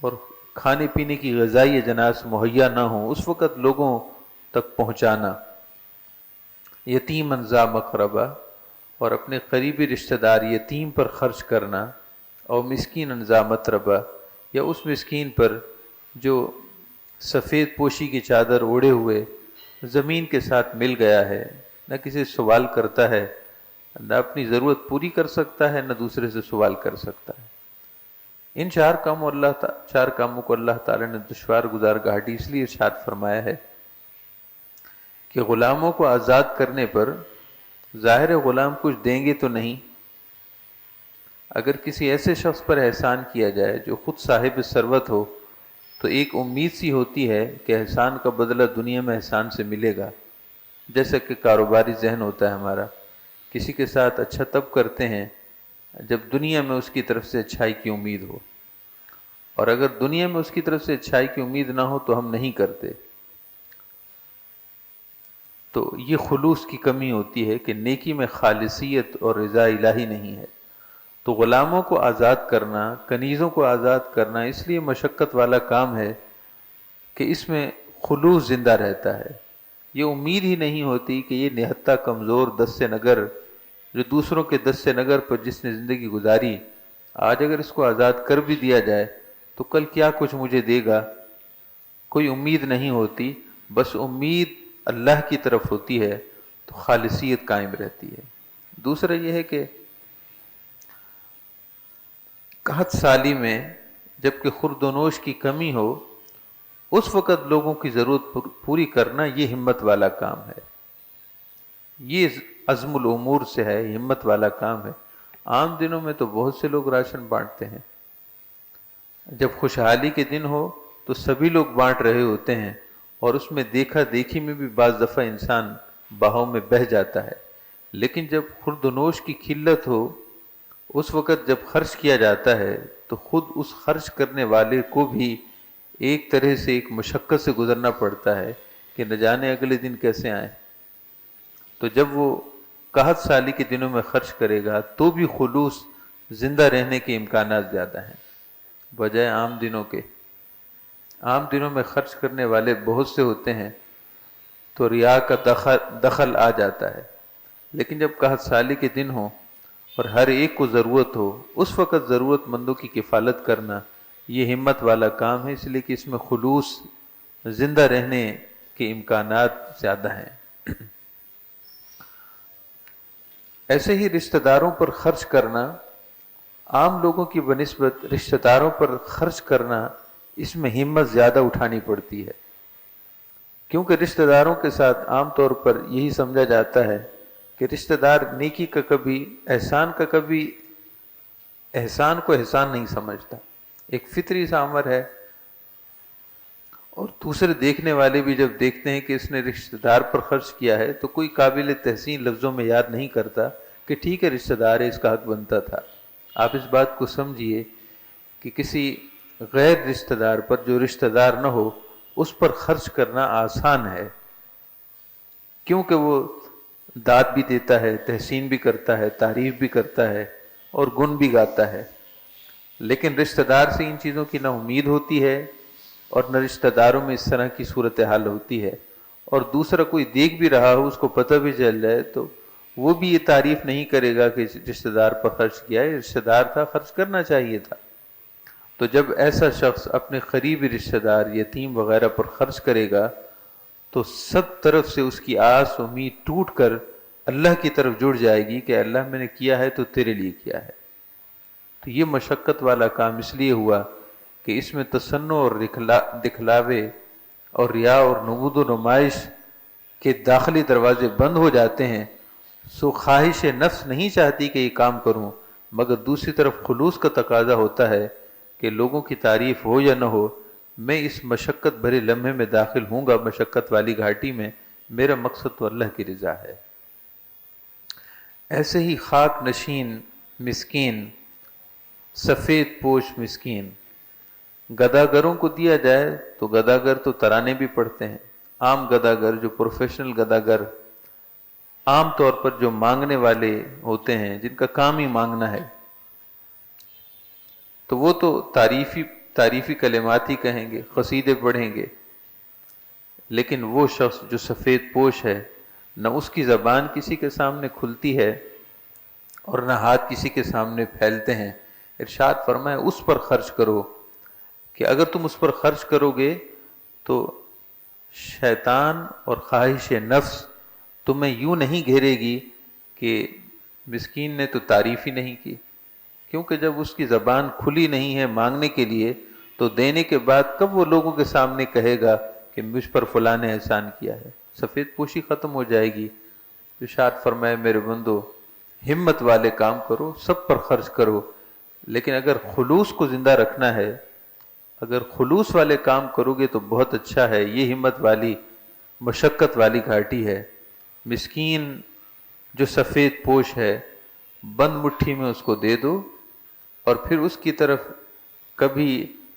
اور کھانے پینے کی غذائی اجناس مہیا نہ ہوں، اس وقت لوگوں تک پہنچانا، یتیما ذا مقربہ، اور اپنے قریبی رشتہ دار یتیم پر خرچ کرنا، اور مسکین ذا متربہ، یا اس مسکین پر جو سفید پوشی کی چادر اوڑھے ہوئے زمین کے ساتھ مل گیا ہے، نہ کسی سے سوال کرتا ہے، نہ اپنی ضرورت پوری کر سکتا ہے، نہ دوسرے سے سوال کر سکتا ہے۔ ان 4 کاموں کو اللہ تعالی نے دشوار گزار گھاٹی اس لیے ارشاد فرمایا ہے کہ غلاموں کو آزاد کرنے پر ظاہر غلام کچھ دیں گے تو نہیں، اگر کسی ایسے شخص پر احسان کیا جائے جو خود صاحب ثروت ہو تو ایک امید سی ہوتی ہے کہ احسان کا بدلہ دنیا میں احسان سے ملے گا۔ جیسا کہ کاروباری ذہن ہوتا ہے ہمارا، کسی کے ساتھ اچھا تب کرتے ہیں جب دنیا میں اس کی طرف سے اچھائی کی امید ہو، اور اگر دنیا میں اس کی طرف سے اچھائی کی امید نہ ہو تو ہم نہیں کرتے۔ تو یہ خلوص کی کمی ہوتی ہے کہ نیکی میں خالصیت اور رضا الہی نہیں ہے۔ تو غلاموں کو آزاد کرنا، کنیزوں کو آزاد کرنا اس لیے مشقت والا کام ہے کہ اس میں خلوص زندہ رہتا ہے۔ یہ امید ہی نہیں ہوتی کہ یہ نہتہ کمزور دست نگر جو دوسروں کے دست نگر پر جس نے زندگی گزاری، آج اگر اس کو آزاد کر بھی دیا جائے تو کل کیا کچھ مجھے دے گا، کوئی امید نہیں ہوتی۔ بس امید اللہ کی طرف ہوتی ہے تو خالصیت قائم رہتی ہے۔ دوسرا یہ ہے کہ قحط سالی میں جب کہ خورد و نوش کی کمی ہو، اس وقت لوگوں کی ضرورت پوری کرنا یہ ہمت والا کام ہے، یہ عزم الامور سے ہے، ہمت والا کام ہے۔ عام دنوں میں تو بہت سے لوگ راشن بانٹتے ہیں، جب خوشحالی کے دن ہو تو سبھی لوگ بانٹ رہے ہوتے ہیں، اور اس میں دیکھا دیکھی میں بھی بعض دفعہ انسان بہاؤ میں بہہ جاتا ہے۔ لیکن جب خورد و نوش کی قلت ہو، اس وقت جب خرچ کیا جاتا ہے تو خود اس خرچ کرنے والے کو بھی ایک طرح سے ایک مشقت سے گزرنا پڑتا ہے کہ نہ جانے اگلے دن کیسے آئیں۔ تو جب وہ قحط سالی کے دنوں میں خرچ کرے گا تو بھی خلوص زندہ رہنے کے امکانات زیادہ ہیں بجائے عام دنوں کے۔ عام دنوں میں خرچ کرنے والے بہت سے ہوتے ہیں تو ریا کا دخل آ جاتا ہے، لیکن جب قحط سالی کے دن ہوں اور ہر ایک کو ضرورت ہو، اس وقت ضرورت مندوں کی کفالت کرنا یہ ہمت والا کام ہے، اس لیے کہ اس میں خلوص زندہ رہنے کے امکانات زیادہ ہیں۔ ایسے ہی رشتہ داروں پر خرچ کرنا، عام لوگوں کی بنسبت رشتہ داروں پر خرچ کرنا، اس میں ہمت زیادہ اٹھانی پڑتی ہے، کیونکہ رشتہ داروں کے ساتھ عام طور پر یہی سمجھا جاتا ہے کہ رشتہ دار نیکی کا کبھی احسان کو احسان نہیں سمجھتا، ایک فطری سا امر ہے۔ اور دوسرے دیکھنے والے بھی جب دیکھتے ہیں کہ اس نے رشتہ دار پر خرچ کیا ہے تو کوئی قابل تحسین لفظوں میں یاد نہیں کرتا کہ ٹھیک ہے رشتہ دار ہے، اس کا حق بنتا تھا۔ آپ اس بات کو سمجھیے کہ کسی غیر رشتہ دار پر جو رشتہ دار نہ ہو اس پر خرچ کرنا آسان ہے، کیونکہ وہ داد بھی دیتا ہے، تحسین بھی کرتا ہے، تعریف بھی کرتا ہے اور گن بھی گاتا ہے۔ لیکن رشتہ دار سے ان چیزوں کی نہ امید ہوتی ہے اور نہ رشتہ داروں میں اس طرح کی صورتحال ہوتی ہے، اور دوسرا کوئی دیکھ بھی رہا ہو، اس کو پتہ بھی چل جائے تو وہ بھی یہ تعریف نہیں کرے گا کہ رشتہ دار پر خرچ کیا ہے، رشتہ دار تھا، خرچ کرنا چاہیے تھا۔ تو جب ایسا شخص اپنے قریبی رشتہ دار، یتیم وغیرہ پر خرچ کرے گا تو سب طرف سے اس کی آس امید ٹوٹ کر اللہ کی طرف جڑ جائے گی کہ اللہ میں نے کیا ہے تو تیرے لیے کیا ہے۔ تو یہ مشقت والا کام اس لیے ہوا کہ اس میں تصنع اور دکھلاوے اور ریا اور نمود و نمائش کہ داخلی دروازے بند ہو جاتے ہیں، سو خواہش نفس نہیں چاہتی کہ یہ کام کروں، مگر دوسری طرف خلوص کا تقاضا ہوتا ہے کہ لوگوں کی تعریف ہو یا نہ ہو، میں اس مشقت بھرے لمحے میں داخل ہوں گا، مشقت والی گھاٹی میں، میرا مقصد تو اللہ کی رضا ہے۔ ایسے ہی خاک نشین مسکین، سفید پوش مسکین، گداگروں کو دیا جائے تو گداگر تو ترانے بھی پڑھتے ہیں، عام گداگر جو پروفیشنل گداگر عام طور پر جو مانگنے والے ہوتے ہیں، جن کا کام ہی مانگنا ہے، تو وہ تو تعریفی کلمات ہی کہیں گے، قصیدے پڑھیں گے، لیکن وہ شخص جو سفید پوش ہے، نہ اس کی زبان کسی کے سامنے کھلتی ہے اور نہ ہاتھ کسی کے سامنے پھیلتے ہیں۔ ارشاد فرمائے اس پر خرچ کرو کہ اگر تم اس پر خرچ کرو گے تو شیطان اور خواہش نفس تمہیں یوں نہیں گھیرے گی کہ مسکین نے تو تعریف ہی نہیں کی، کیونکہ جب اس کی زبان کھلی نہیں ہے مانگنے کے لیے تو دینے کے بعد کب وہ لوگوں کے سامنے کہے گا کہ مجھ پر فلاں نے احسان کیا ہے؟ سفید پوشی ختم ہو جائے گی۔ ارشاد فرمائے میرے بندو، ہمت والے کام کرو، سب پر خرچ کرو، لیکن اگر خلوص کو زندہ رکھنا ہے، اگر خلوص والے کام کرو گے تو بہت اچھا ہے۔ یہ ہمت والی مشقت والی گھاٹی ہے۔ مسکین جو سفید پوش ہے، بند مٹھی میں اس کو دے دو اور پھر اس کی طرف کبھی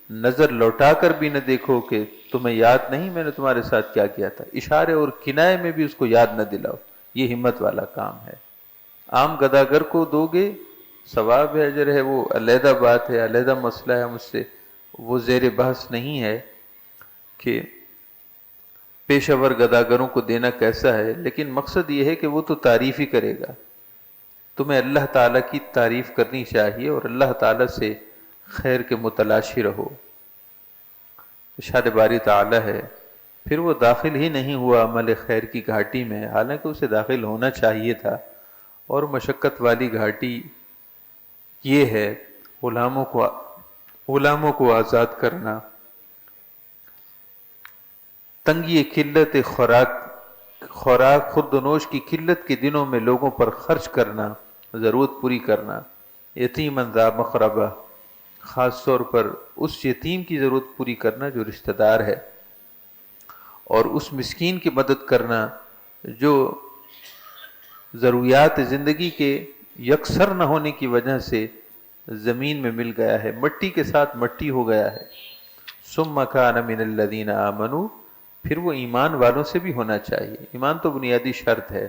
نظر لوٹا کر بھی نہ دیکھو کہ تمہیں یاد نہیں میں نے تمہارے ساتھ کیا کیا تھا، اشارے اور کنائے میں بھی اس کو یاد نہ دلاؤ۔ یہ ہمت والا کام ہے۔ عام گداگر کو دو گے، ثواب ہے، اجر ہے، وہ علیحدہ بات ہے، علیحدہ مسئلہ ہے، مجھ سے وہ زیر بحث نہیں ہے کہ پیشہ ور گداگروں کو دینا کیسا ہے، لیکن مقصد یہ ہے کہ وہ تو تعریف ہی کرے گا۔ تمہیں اللہ تعالیٰ کی تعریف کرنی چاہیے اور اللہ تعالیٰ سے خیر کے متلاشی رہو۔ ارشاد باری تعالیٰ ہے، پھر وہ داخل ہی نہیں ہوا عمل خیر کی گھاٹی میں، حالانکہ اسے داخل ہونا چاہیے تھا۔ اور مشقت والی گھاٹی یہ ہے غلاموں کو آزاد کرنا، تنگی قلت خوراک خوردنوش کی قلت کے دنوں میں لوگوں پر خرچ کرنا، ضرورت پوری کرنا، یتیماً ذا مقربہ، خاص طور پر اس یتیم کی ضرورت پوری کرنا جو رشتہ دار ہے، اور اس مسکین کی مدد کرنا جو ضروریات زندگی کے یکسر نہ ہونے کی وجہ سے زمین میں مل گیا ہے، مٹی کے ساتھ مٹی ہو گیا ہے۔ ثم کان من الذین آمنوا، پھر وہ ایمان والوں سے بھی ہونا چاہیے۔ ایمان تو بنیادی شرط ہے۔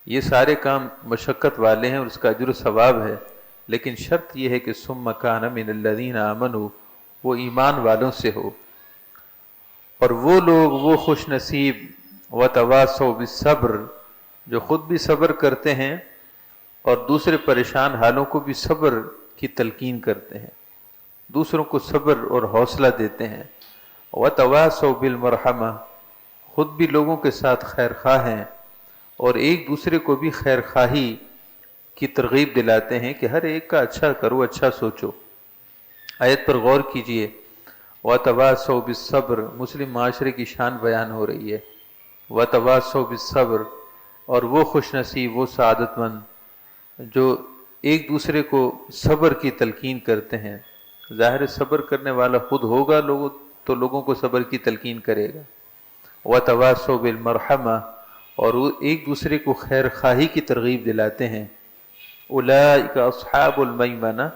یہ سارے کام مشقت والے ہیں اور اس کا اجر و ثواب ہے، لیکن شرط یہ ہے کہ ثم کان من الذین آمنوا، وہ ایمان والوں سے ہو، اور وہ لوگ، وہ خوش نصیب، وتواصوا بالصبر، جو خود بھی صبر کرتے ہیں اور دوسرے پریشان حالوں کو بھی صبر کی تلقین کرتے ہیں، دوسروں کو صبر اور حوصلہ دیتے ہیں۔ وتواصوا بالمرحمہ، خود بھی لوگوں کے ساتھ خیر خواہ ہیں اور ایک دوسرے کو بھی خیر خواہی کی ترغیب دلاتے ہیں کہ ہر ایک کا اچھا کرو، اچھا سوچو۔ آیت پر غور کیجئے، وتواصوا بالصبر، مسلم معاشرے کی شان بیان ہو رہی ہے۔ وتواصوا بالصبر، اور وہ خوش نصیب، وہ سعادت مند جو ایک دوسرے کو صبر کی تلقین کرتے ہیں۔ ظاہر صبر کرنے والا خود ہوگا تو لوگوں کو صبر کی تلقین کرے گا۔ وتواصوا بالمرحمہ، اور وہ ایک دوسرے کو خیر خواہی کی ترغیب دلاتے ہیں۔ اولئک اصحاب المیمنہ،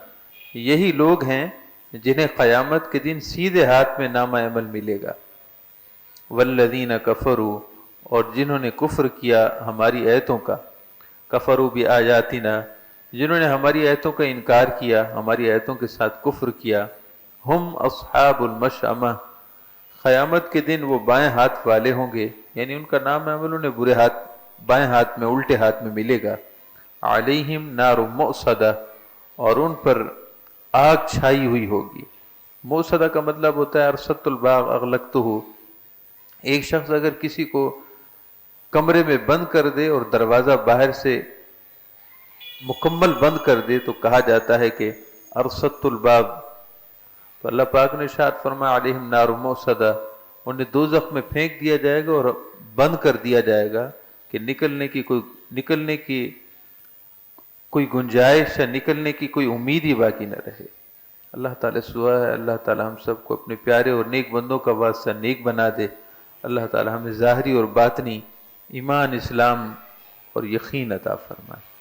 یہی لوگ ہیں جنہیں قیامت کے دن سیدھے ہاتھ میں نامہ عمل ملے گا۔ والذین کفروا، اور جنہوں نے کفر کیا ہماری آیتوں کا، کفروا بآیاتنا، جنہوں نے ہماری آیتوں کا انکار کیا، ہماری آیتوں کے ساتھ کفر کیا، ہم اصحاب المشأمہ، قیامت کے دن وہ بائیں ہاتھ والے ہوں گے، یعنی ان کا نام عمل انہیں بائیں ہاتھ میں، الٹے ہاتھ میں ملے گا۔ علیہم نار مؤصدہ، اور ان پر آگ چھائی ہوئی ہوگی۔ مؤصدہ کا مطلب ہوتا ہے ارصدت الباب اغلقتہ، ایک شخص اگر کسی کو کمرے میں بند کر دے اور دروازہ باہر سے مکمل بند کر دے تو کہا جاتا ہے کہ ارصدت الباب۔ تو اللہ پاک نے ارشاد فرمایا علیہم نار مؤصدہ، انہیں دوزخ میں پھینک دیا جائے گا اور بند کر دیا جائے گا کہ نکلنے کی کوئی گنجائش یا نکلنے کی کوئی امید ہی باقی نہ رہے۔ اللہ تعالیٰ سے دعا ہے اللہ تعالیٰ ہم سب کو اپنے پیارے اور نیک بندوں کا واسطہ نیک بنا دے۔ اللہ تعالیٰ ہمیں ظاہری اور باطنی ایمان، اسلام اور یقین عطا فرمائے۔